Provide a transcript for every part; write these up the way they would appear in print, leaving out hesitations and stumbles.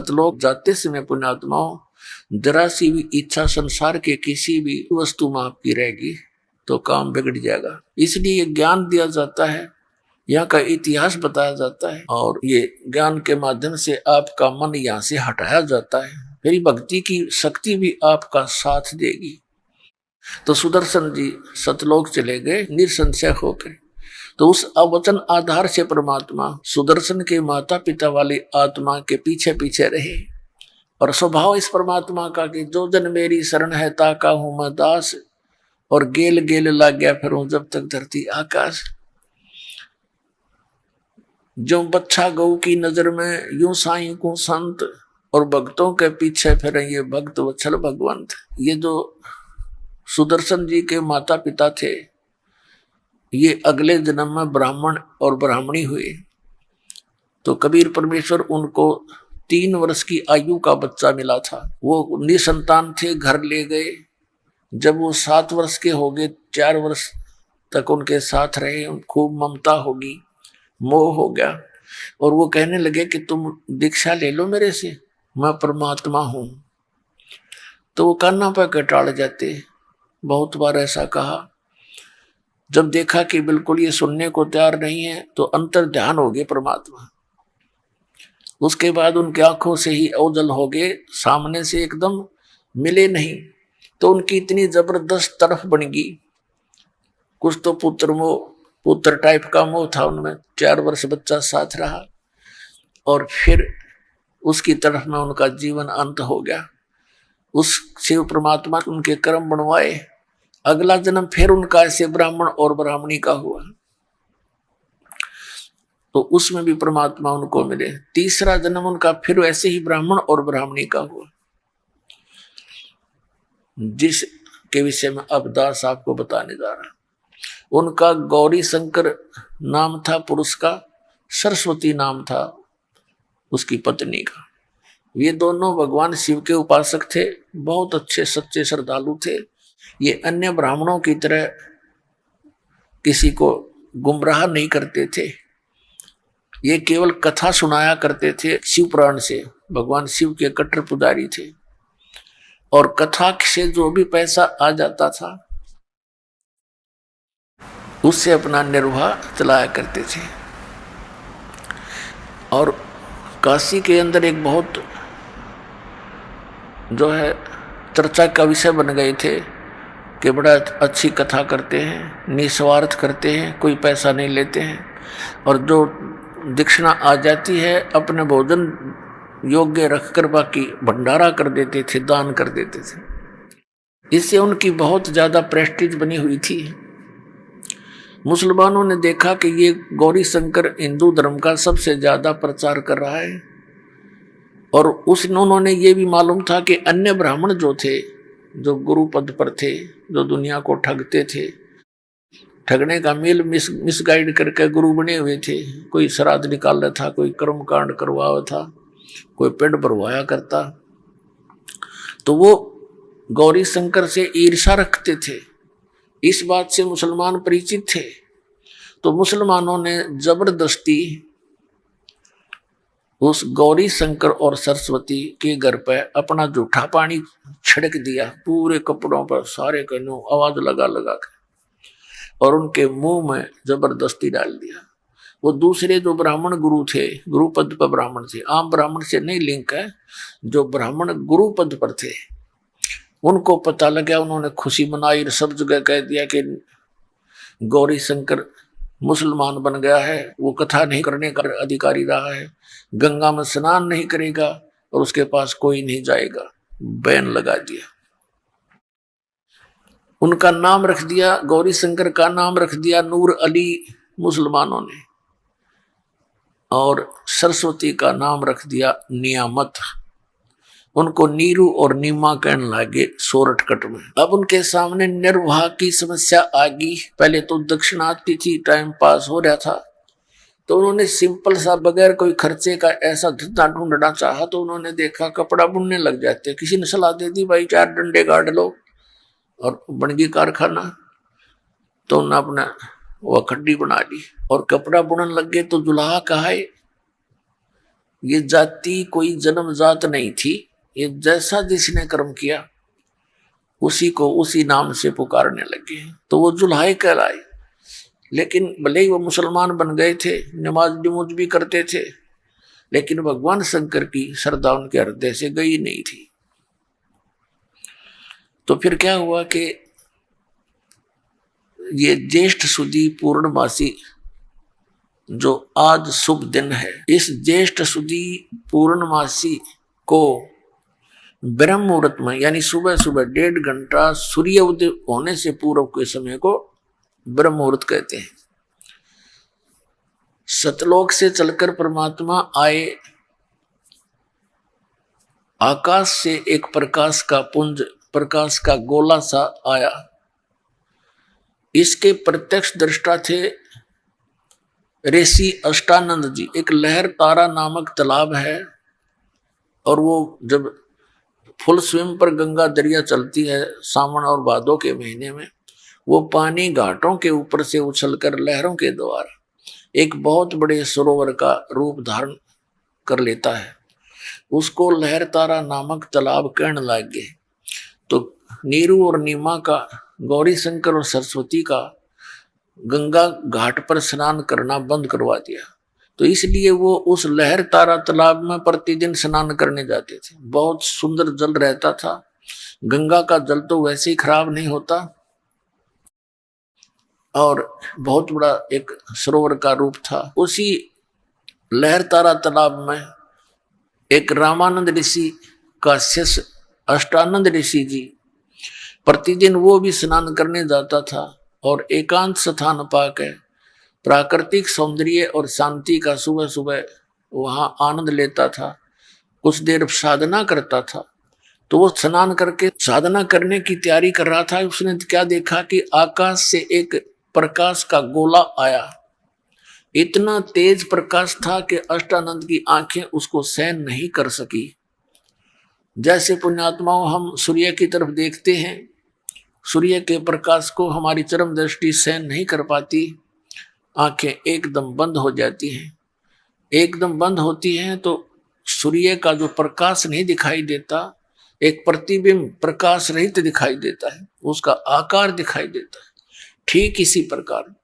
सतलोक जाते समय पुण्यात्माओं जरा सी भी इच्छा संसार के किसी भी वस्तु में आपकी रहेगी तो काम बिगड़ जाएगा। इसलिए ज्ञान दिया जाता है, यहाँ का इतिहास बताया जाता है और ये ज्ञान के माध्यम से आपका मन यहाँ से हटाया जाता है, फिर भक्ति की शक्ति भी आपका साथ देगी। तो सुदर्शन जी सतलोक चले गए निसंशय होकर। तो उस अवचन आधार से परमात्मा सुदर्शन के माता पिता वाली आत्मा के पीछे पीछे रहे और स्वभाव इस परमात्मा का कि जो जन मेरी शरण है ताका हूं मैं दास, और गेल गेल लग गया फिर हूं जब तक धरती आकाश। जो बच्चा गौ की नजर में यूं साईं को संत, और भक्तों के पीछे फिर ये भक्त वत्सल भगवंत। ये जो सुदर्शन जी के माता पिता थे ये अगले जन्म में ब्राह्मण और ब्राह्मणी हुए। तो कबीर परमेश्वर उनको 3 वर्ष की आयु का बच्चा मिला था, वो निसंतान थे, घर ले गए। जब वो 7 वर्ष के हो गए 4 वर्ष तक उनके साथ रहे, खूब ममता होगी, मोह हो गया और वो कहने लगे कि तुम दीक्षा ले लो मेरे से, मैं परमात्मा हूं। तो वो कान्हा पर कटाड़ जाते, बहुत बार ऐसा कहा। जब देखा कि बिल्कुल ये सुनने को तैयार नहीं है तो अंतर ध्यान हो गए परमात्मा। उसके बाद उनकी आंखों से ही ओझल हो गए, सामने से एकदम मिले नहीं। तो उनकी इतनी जबरदस्त तरफ बन गई, कुछ तो पुत्र टाइप का मोह था उनमें। 4 वर्ष बच्चा साथ रहा और फिर उसकी तरफ में उनका जीवन अंत हो गया। उस शिव परमात्मा उनके कर्म बनवाए, अगला जन्म फिर उनका ऐसे ब्राह्मण और ब्राह्मणी का हुआ, तो उसमें भी परमात्मा उनको मिले। तीसरा जन्म उनका फिर ऐसे ही ब्राह्मण और ब्राह्मणी का हुआ, जिस के विषय में अब दास आपको बताने जा रहा। उनका गौरी शंकर नाम था पुरुष का, सरस्वती नाम था उसकी पत्नी का। ये दोनों भगवान शिव के उपासक थे, बहुत अच्छे सच्चे श्रद्धालु थे। ये अन्य ब्राह्मणों की तरह किसी को गुमराह नहीं करते थे, ये केवल कथा सुनाया करते थे शिव पुराण से। भगवान शिव के कट्टर पुजारी थे और कथा से जो भी पैसा आ जाता था उससे अपना निर्वाह चलाया करते थे। और काशी के अंदर एक बहुत जो है चर्चा का विषय बन गए थे कि बड़ा अच्छी कथा करते हैं, निस्वार्थ करते हैं, कोई पैसा नहीं लेते हैं, और जो दक्षिणा आ जाती है अपने भोजन योग्य रखकर बाकी भंडारा कर देते थे, दान कर देते थे। इससे उनकी बहुत ज्यादा प्रेस्टीज बनी हुई थी। मुसलमानों ने देखा कि ये गौरी शंकर हिंदू धर्म का सबसे ज्यादा प्रचार कर रहा है, और उन्होंने ये भी मालूम था कि अन्य ब्राह्मण जो थे, जो गुरु पद पर थे, जो दुनिया को ठगते थे, ठगने का मेल मिसगाइड करके गुरु बने हुए थे। कोई श्राद्ध निकाल रहा था, कोई कर्म कांड करवा था, कोई पेड़ भरवाया करता। तो वो गौरी शंकर से ईर्षा रखते थे, इस बात से मुसलमान परिचित थे। तो मुसलमानों ने जबरदस्ती उस गौरी शंकर और सरस्वती के घर पे अपना जूठा पानी छिड़क दिया पूरे कपड़ों पर, सारे कहनों आवाज लगा लगा के, और उनके मुंह में जबरदस्ती डाल दिया। वो दूसरे जो ब्राह्मण गुरु थे, गुरु पद पर ब्राह्मण थे, आम ब्राह्मण से नहीं लिंक है, जो ब्राह्मण गुरु पद पर थे उनको पता लग गया, उन्होंने खुशी मनाई, सब जगह कह दिया कि गौरी शंकर मुसलमान बन गया है, वो कथा नहीं करने का अधिकारी रहा है, गंगा में स्नान नहीं करेगा और उसके पास कोई नहीं जाएगा, बैन लगा दिया। उनका नाम रख दिया, गौरी शंकर का नाम रख दिया नूर अली मुसलमानों ने, और सरस्वती का नाम रख दिया नियामत। उनको नीरू और नीमा कहने लगे सोरठकट में। अब उनके सामने निर्वाह की समस्या आ गई। पहले तो दक्षिणा आती थी, टाइम पास हो रहा था, तो उन्होंने सिंपल सा बगैर कोई खर्चे का ऐसा धंधा ढूंढना चाहा। तो उन्होंने देखा कपड़ा बुनने लग जाते, किसी ने सलाह दे दी भाई 4 डंडे गाड़ लो और बन गई कारखाना। तो उन्होंने अपना वह खड्डी बना ली और कपड़ा बुनने लग गए। तो दुल्हा कहा ये जाति कोई जन्म जात नहीं थी, ये जैसा जिसने कर्म किया उसी को उसी नाम से पुकारने लगे, तो वो जुल्हाए कहलाए। लेकिन भले ही वो मुसलमान बन गए थे, नमाज नमूज भी करते थे, लेकिन भगवान शंकर की श्रद्धा उनके हृदय से गई नहीं थी। तो फिर क्या हुआ कि ये ज्येष्ठ सुदी पूर्णमासी जो आज शुभ दिन है, इस ज्येष्ठ सुदी पूर्णमासी को ब्रह्म मुहूर्त में, यानी सुबह सुबह 1.5 घंटा सूर्य उदय होने से पूर्व के समय को ब्रह्म मुहूर्त कहते हैं। सतलोक से चलकर परमात्मा आए, आकाश से एक प्रकाश का पुंज, प्रकाश का गोला सा आया। इसके प्रत्यक्ष दृष्टा थे ऋषि अष्टानंद जी। एक लहर तारा नामक तालाब है, और वो जब फुल स्विम पर गंगा दरिया चलती है सावन और भादों के महीने में, वो पानी घाटों के ऊपर से उछलकर लहरों के द्वारा एक बहुत बड़े सरोवर का रूप धारण कर लेता है। उसको लहर तारा नामक तालाब कहने लग गए। तो नीरू और नीमा का, गौरी शंकर और सरस्वती का गंगा घाट पर स्नान करना बंद करवा दिया। तो इसलिए वो उस लहर तारा तालाब में प्रतिदिन स्नान करने जाते थे। बहुत सुंदर जल रहता था। गंगा का जल तो वैसे ही खराब नहीं होता, और बहुत बड़ा एक सरोवर का रूप था। उसी लहर तारा तालाब में एक रामानंद ऋषि का शिष्य अष्टानंद ऋषि जी, प्रतिदिन वो भी स्नान करने जाता था और एकांत स्थान पाकर प्राकृतिक सौंदर्य और शांति का सुबह सुबह वहां आनंद लेता था। कुछ देर साधना करता था। तो वो स्नान करके साधना करने की तैयारी कर रहा था। उसने क्या देखा कि आकाश से एक प्रकाश का गोला आया। इतना तेज प्रकाश था कि अष्टानंद की आंखें उसको सहन नहीं कर सकी। जैसे पुण्यात्माओं हम सूर्य की तरफ देखते हैं, सूर्य के प्रकाश को हमारी चरम दृष्टि सहन नहीं कर पाती, आंखें एकदम बंद हो जाती हैं। एकदम बंद होती हैं तो सूर्य का जो प्रकाश नहीं दिखाई देता, एक प्रतिबिंब प्रकाश रहित दिखाई देता है, उसका आकार दिखाई देता है। ठीक इसी प्रकार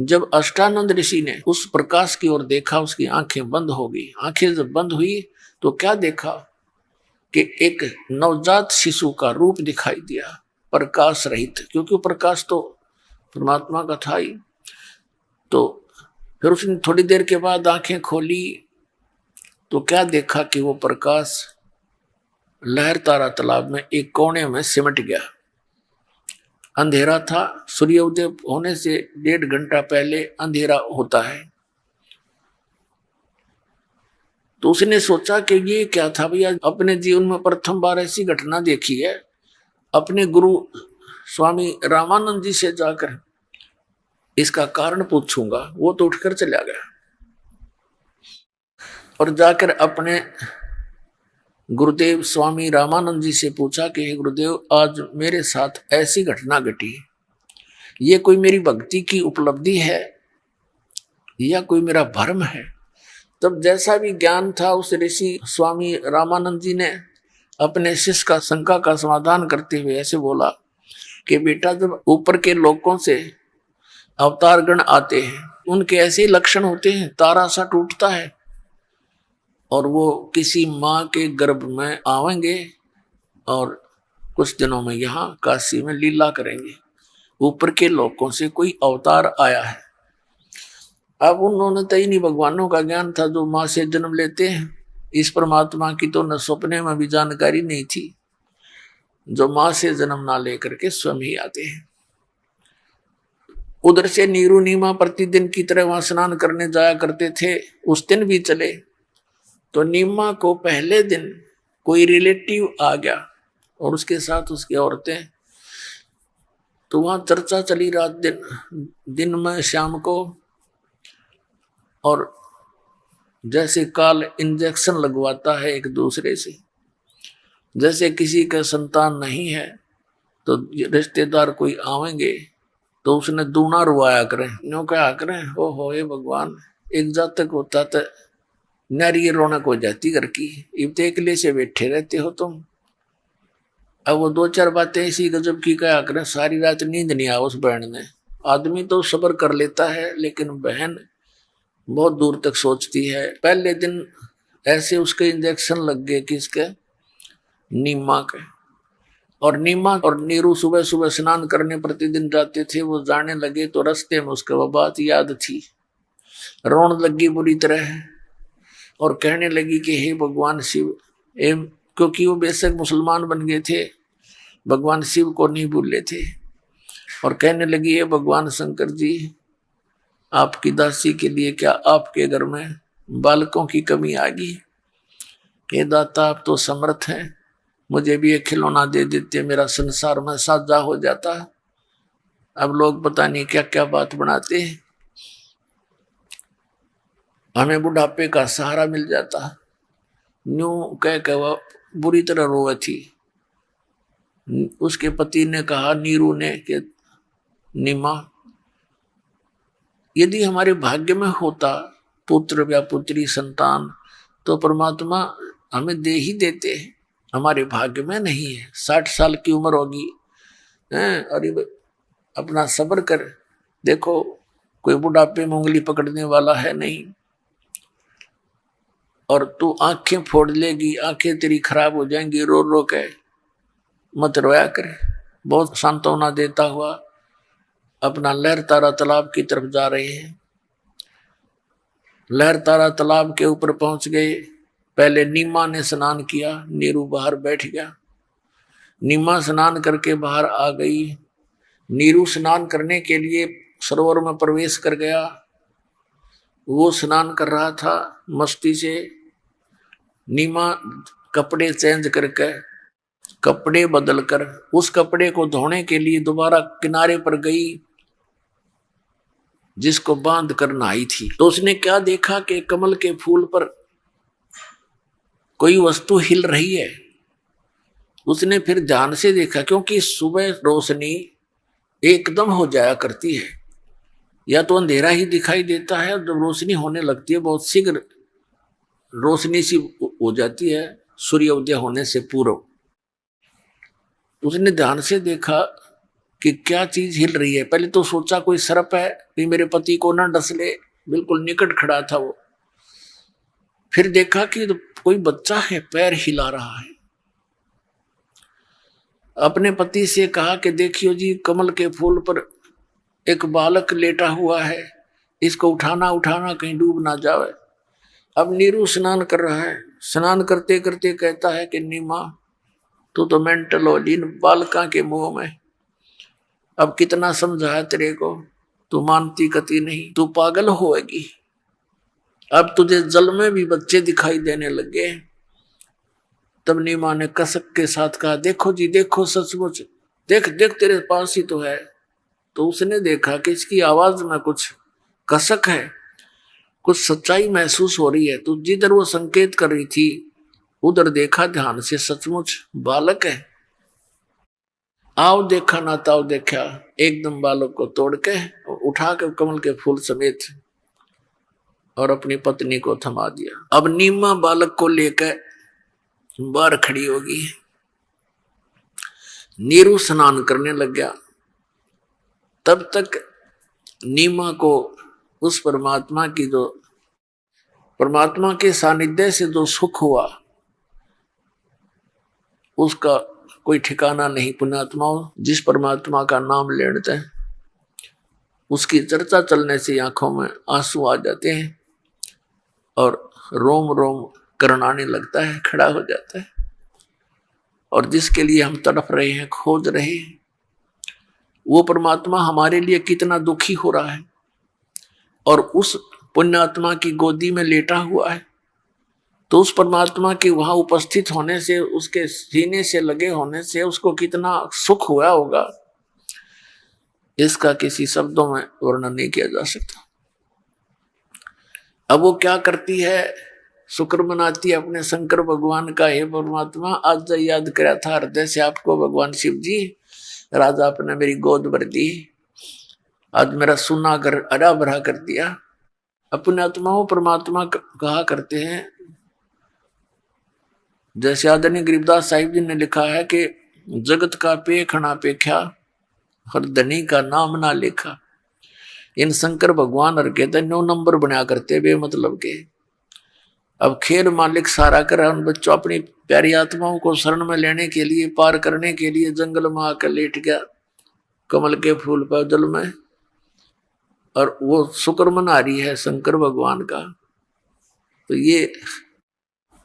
जब अष्टानंद ऋषि ने उस प्रकाश की ओर देखा, उसकी आंखें बंद हो गई। आंखें जब बंद हुई तो क्या देखा कि एक नवजात शिशु का रूप दिखाई दिया, प्रकाश रहित, क्योंकि प्रकाश तो परमात्मा का था ही। तो फिर उसने थोड़ी देर के बाद आंखें खोली तो क्या देखा कि वो प्रकाश लहर तारा तालाब में एक कोने में सिमट गया। अंधेरा था, सूर्योदय होने से 1.5 घंटा पहले अंधेरा होता है। तो उसने सोचा कि ये क्या था भैया, अपने जीवन में प्रथम बार ऐसी घटना देखी है। अपने गुरु स्वामी रामानंद जी से जाकर इसका कारण पूछूंगा। वो तो उठकर चला गया और जाकर अपने गुरुदेव स्वामी रामानंद जी से पूछा कि हे गुरुदेव, आज मेरे साथ ऐसी घटना घटी, ये कोई मेरी भक्ति की उपलब्धि है या कोई मेरा भ्रम है? तब जैसा भी ज्ञान था उस ऋषि स्वामी रामानंद जी ने अपने शिष्य का शंका का समाधान करते हुए ऐसे बोला कि बेटा, जब ऊपर के लोकों से अवतार गण आते हैं, उनके ऐसे लक्षण होते हैं, तारा सा टूटता है और वो किसी माँ के गर्भ में आवेंगे और कुछ दिनों में यहाँ काशी में लीला करेंगे। ऊपर के लोकों से कोई अवतार आया है। अब उन्होंने तो ही नहीं भगवानों का ज्ञान था जो माँ से जन्म लेते हैं। इस परमात्मा की तो न सपने में भी जानकारी नहीं थी, जो माँ से जन्म ना लेकर के स्वयं ही आते हैं। उधर से नीरू नीमा प्रतिदिन की तरह वहां स्नान करने जाया करते थे। उस दिन भी चले तो नीमा को पहले दिन कोई रिलेटिव आ गया और उसके साथ उसकी औरतें। तो वहां चर्चा चली रात दिन में शाम को, और जैसे काल इंजेक्शन लगवाता है एक दूसरे से। जैसे किसी का संतान नहीं है तो रिश्तेदार कोई आवेंगे तो उसने दूना रुआया करें, यूं कहा करें, ओ हो ये भगवान, एक जातक होता तो नारी रौनक हो जाती घर की। अब तो अकेले से बैठे रहते हो तुम। अब वो दो चार बातें ऐसी गजब की कहा करें, सारी रात नींद नहीं आ उस बहन ने। आदमी तो सब्र कर लेता है, लेकिन बहन बहुत दूर तक सोचती है। पहले दिन ऐसे उसके इंजेक्शन लग गए किसके, नीमा के। और नीमा और नीरू सुबह सुबह स्नान करने प्रतिदिन जाते थे। वो जाने लगे तो रास्ते में उसके वो बात याद थी, रोने लगी बुरी तरह और कहने लगी कि हे भगवान शिव, क्योंकि वो बेशक मुसलमान बन गए थे, भगवान शिव को नहीं भूले थे। और कहने लगी, हे भगवान शंकर जी, आपकी दासी के लिए क्या आपके घर में बालकों की कमी आ गई? हे दाता, आप तो समर्थ हैं, मुझे भी एक खिलौना दे देते, मेरा संसार में साझा हो जाता। अब लोग पता नहीं क्या क्या बात बनाते हैं, हमें बुढ़ापे का सहारा मिल जाता। न्यू कह के वह बुरी तरह रोए थी। उसके पति ने कहा, नीरू ने, कि नीमा, यदि हमारे भाग्य में होता पुत्र या पुत्री संतान तो परमात्मा हमें दे ही देते हैं, हमारे भाग्य में नहीं है। 60 साल की उम्र होगी हैं, अरे अपना सब्र कर, देखो कोई बुढ़ापे में उंगली पकड़ने वाला है नहीं। और तू आंखें फोड़ लेगी, आंखें तेरी खराब हो जाएंगी रो रो के, मत रोया कर। बहुत सांत्वना देता हुआ अपना लहर तारा तालाब की तरफ जा रहे हैं। लहर तारा तालाब के ऊपर पहुंच गए। पहले नीमा ने स्नान किया, नीरू बाहर बैठ गया। नीमा स्नान करके बाहर आ गई। नीरू स्नान करने के लिए सरोवर में प्रवेश कर गया। वो स्नान कर रहा था मस्ती से। नीमा कपड़े चेंज करके, कपड़े बदलकर उस कपड़े को धोने के लिए दोबारा किनारे पर गई जिसको बांध कर नहाई थी। तो उसने क्या देखा कि कमल के फूल पर कोई वस्तु हिल रही है। उसने फिर ध्यान से देखा, क्योंकि सुबह रोशनी एकदम हो जाया करती है, या तो अंधेरा ही दिखाई देता है, जब रोशनी होने लगती है बहुत शीघ्र रोशनी सी हो जाती है सूर्य उदय होने से पूर्व। उसने ध्यान से देखा कि क्या चीज हिल रही है। पहले तो सोचा कोई सर्प है, कि मेरे पति को ना डस ले, बिल्कुल निकट खड़ा था वो। फिर देखा कि तो कोई बच्चा है, पैर हिला रहा है। अपने पति से कहा कि देखियो जी, कमल के फूल पर एक बालक लेटा हुआ है, इसको उठाना उठाना कहीं डूब ना जाए। अब नीरू स्नान कर रहा है। स्नान करते करते कहता है कि नीमा, तू तो मेंटल हो, इन बालका के मुंह में। अब कितना समझाया तेरे को, तू मानती कती नहीं, तू पागल होएगी। अब तुझे जल में भी बच्चे दिखाई देने लगे। तब नीमा ने कसक के साथ कहा, देखो जी देखो, सचमुच देख देख, तेरे पास ही तो है। तो उसने देखा कि इसकी आवाज में कुछ कसक है, कुछ सच्चाई महसूस हो रही है। तो जिधर वो संकेत कर रही थी उधर देखा ध्यान से, सचमुच बालक है। आओ देखा ना ताओ देखा, एकदम बालक को तोड़ के उठा के कमल के फूल समेत और अपनी पत्नी को थमा दिया। अब नीमा बालक को लेकर बाहर खड़ी होगी। नीरू स्नान करने लग गया। तब तक नीमा को उस परमात्मा की जो परमात्मा के सानिध्य से जो सुख हुआ उसका कोई ठिकाना नहीं। पुण्यात्माओं, जिस परमात्मा का नाम लेते हैं उसकी चर्चा चलने से आंखों में आंसू आ जाते हैं और रोम रोम करनाने लगता है, खड़ा हो जाता है। और जिसके लिए हम तड़प रहे हैं, खोज रहे हैं, वो परमात्मा हमारे लिए कितना दुखी हो रहा है और उस पुण्यात्मा की गोदी में लेटा हुआ है। तो उस परमात्मा के वहां उपस्थित होने से, उसके सीने से लगे होने से उसको कितना सुख हुआ होगा, इसका किसी शब्दों में वर्णन नहीं किया जा सकता। अब वो क्या करती है, शुक्र मनाती है अपने शंकर भगवान का। हे परमात्मा, आज याद करा था हृदय से आपको भगवान शिव जी, राजा आपने मेरी गोद भर दी, आज मेरा सुना घर हरा भरा कर दिया। अपने आत्माओं परमात्मा कहा करते हैं। जैसे आदरणीय गरीबदास साहिब जी ने लिखा है कि जगत का पेखना पेख्या हर धनी का नाम ना लेखा। इन शंकर भगवान और कहते 9 नंबर बना करते बे मतलब के। अब खेल मालिक सारा कर उन बच्चों अपनी प्यारी आत्माओं को शरण में लेने के लिए, पार करने के लिए जंगल में आकर लेट गया कमल के फूल पर जल में, और वो शुक्र मना रही है शंकर भगवान का। तो ये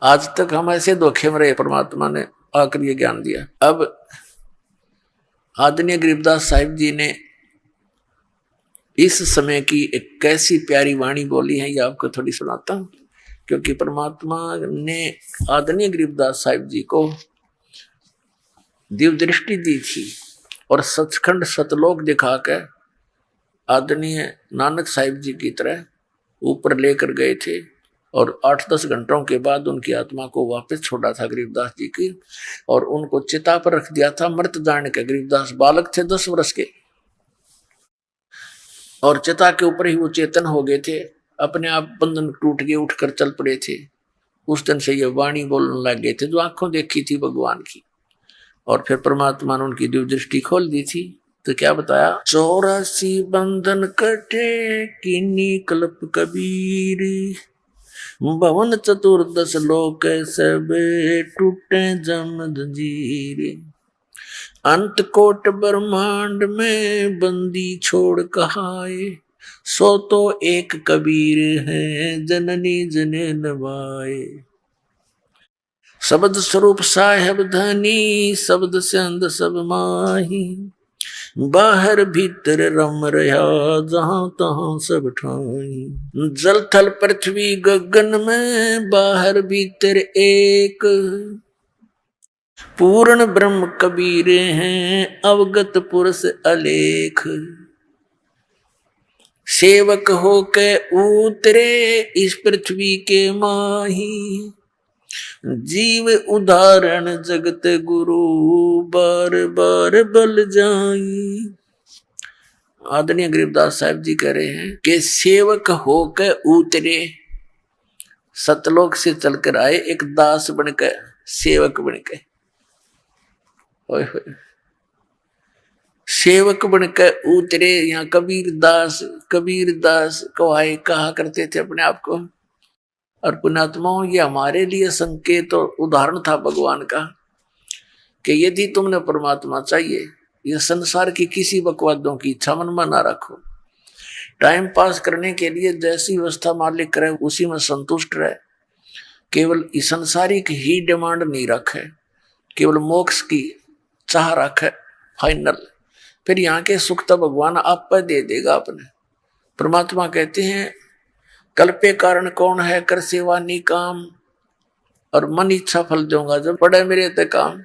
आज तक हम ऐसे धोखे में रहे, परमात्मा ने आकर ये ज्ञान दिया। अब आदरणीय गरीबदास साहिब जी ने इस समय की एक कैसी प्यारी वाणी बोली है, ये आपको थोड़ी सुनाता हूं। क्योंकि परमात्मा ने आदरणीय गरीबदास साहिब जी को दिव्य दृष्टि दी थी और सचखंड सतलोक दिखाकर आदरणीय नानक साहिब जी की तरह ऊपर लेकर गए थे। और 8-10 घंटों के बाद उनकी आत्मा को वापस छोड़ा था गरीबदास जी की, और उनको चिता पर रख दिया था मृत जान के। गरीबदास बालक थे 10 वर्ष के, और चिता के ऊपर ही वो चेतन हो गए थे। अपने आप बंधन टूट गए, उठकर चल पड़े थे। उस दिन से ये वाणी बोलने लग गए थे जो आंखों देखी थी भगवान की। और फिर परमात्मा ने उनकी दिव्य दृष्टि खोल दी थी। तो क्या बताया, 84 बंधन कटे किन्नी कल्प कबीर, भवन चतुर्दश लोक सब टूटे जम जंजीर, अंत कोट ब्रह्मांड में बंदी छोड़ कहाए, सो तो एक कबीर है जननी जने नवाए। शब्द स्वरूप साहेब धनी, शब्द से अंध सब माही, बाहर भीतर रम रहा जहां तहां सब ठाई, जल थल पृथ्वी गगन में बाहर भीतर एक, पूर्ण ब्रह्म कबीर हैं अवगत पुरुष अलेख, सेवक हो के उतरे इस पृथ्वी के माही, जीव उदाहरण जगत गुरु बार बार बल जाई। आदरणीय गरीबदास साहिब जी कह रहे हैं कि सेवक होकर उतरे, सतलोक से चलकर आए एक दास बनकर, सेवक बनकर, सेवक बनकर उतरे। यहाँ कबीर दास को आए कहा करते थे अपने आप को। और पुण्यात्माओं, ये हमारे लिए संकेत और उदाहरण था भगवान का कि यदि तुमने परमात्मा चाहिए, ये संसार की किसी बकवादों की इच्छा मन में ना रखो। टाइम पास करने के लिए जैसी व्यवस्था मालिक करे उसी में संतुष्ट रहे। केवल इस संसारिक ही डिमांड नहीं रखे, केवल मोक्ष की चाह रखे फाइनल। फिर यहाँ के सुख तो भगवान आप पर दे देगा अपने। परमात्मा कहते हैं कल्पे कारण कौन है, कर सेवा नी काम, और मन इच्छा फल दूंगा जब पड़े मेरे ते काम।